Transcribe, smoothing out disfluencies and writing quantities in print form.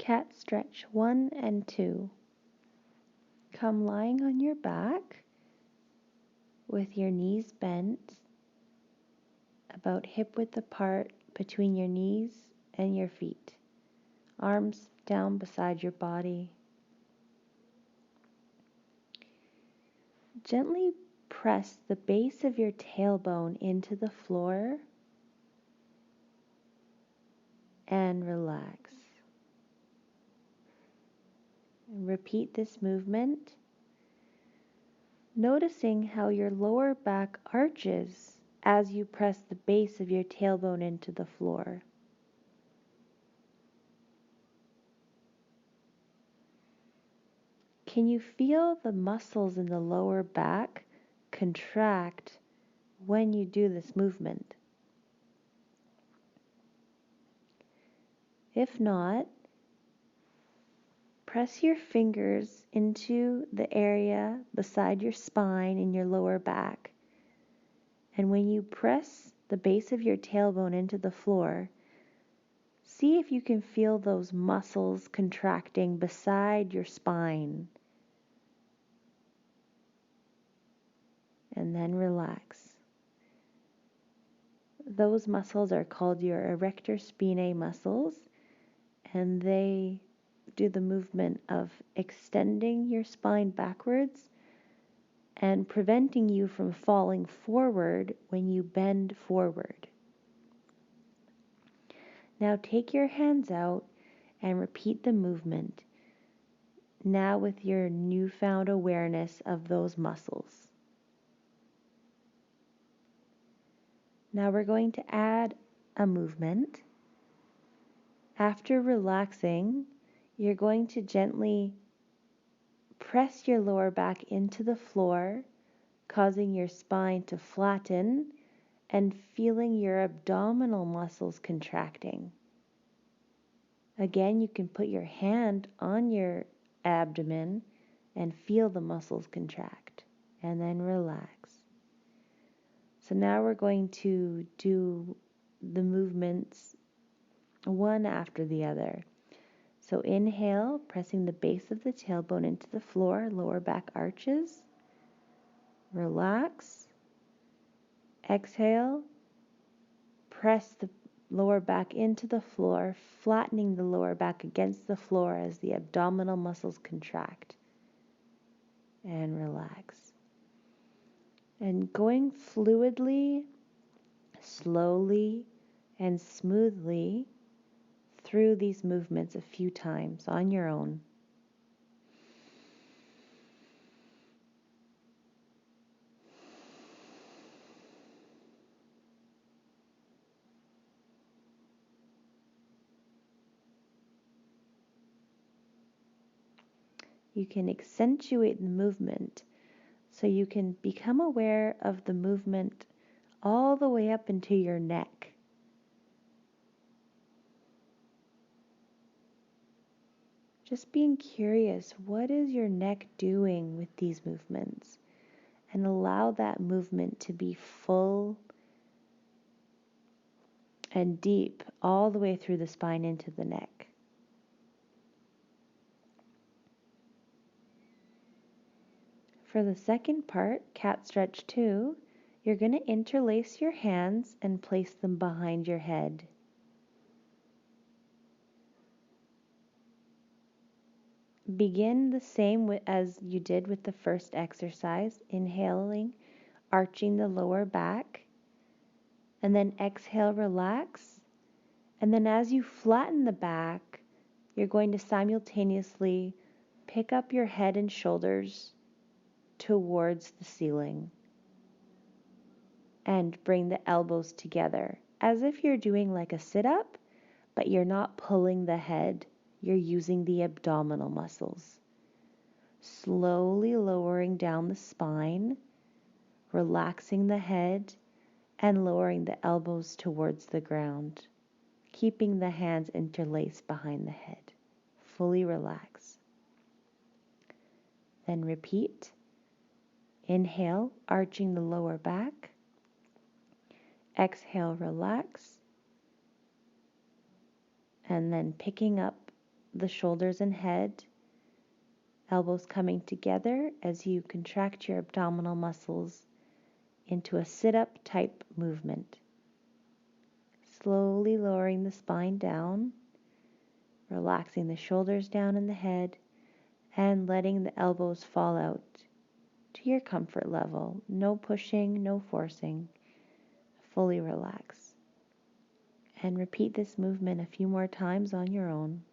Cat stretch 1 and 2. Come lying on your back with your knees bent, about hip width apart between your knees and your feet. Arms down beside your body. Gently press the base of your tailbone into the floor and relax. Repeat this movement, noticing how your lower back arches as you press the base of your tailbone into the floor. Can you feel the muscles in the lower back contract when you do this movement? If not, press your fingers into the area beside your spine in your lower back. And when you press the base of your tailbone into the floor, see if you can feel those muscles contracting beside your spine. And then relax. Those muscles are called your erector spinae muscles, and they do the movement of extending your spine backwards and preventing you from falling forward when you bend forward. Now take your hands out and repeat the movement, now with your newfound awareness of those muscles. Now we're going to add a movement. After relaxing, you're going to gently press your lower back into the floor, causing your spine to flatten and feeling your abdominal muscles contracting. Again, you can put your hand on your abdomen and feel the muscles contract, and then relax. So now we're going to do the movements one after the other. So inhale, pressing the base of the tailbone into the floor, lower back arches. Relax. Exhale, press the lower back into the floor, flattening the lower back against the floor as the abdominal muscles contract. And relax. And going fluidly, slowly, and smoothly through these movements a few times on your own. You can accentuate the movement so you can become aware of the movement all the way up into your neck. Just being curious, what is your neck doing with these movements? And allow that movement to be full and deep all the way through the spine into the neck. For the second part, cat stretch 2, you're going to interlace your hands and place them behind your head. Begin the same as you did with the first exercise, inhaling, arching the lower back, and then exhale, relax. And then as you flatten the back, you're going to simultaneously pick up your head and shoulders towards the ceiling and bring the elbows together as if you're doing like a sit-up, but you're not pulling the head. You're using the abdominal muscles. Slowly lowering down the spine, relaxing the head, and lowering the elbows towards the ground, keeping the hands interlaced behind the head. Fully relax. Then repeat. Inhale, arching the lower back. Exhale, relax. And then picking up the shoulders and head, elbows coming together as you contract your abdominal muscles into a sit-up type movement. Slowly lowering the spine down, relaxing the shoulders down in the head, and letting the elbows fall out to your comfort level. No pushing, no forcing. Fully relax. And repeat this movement a few more times on your own.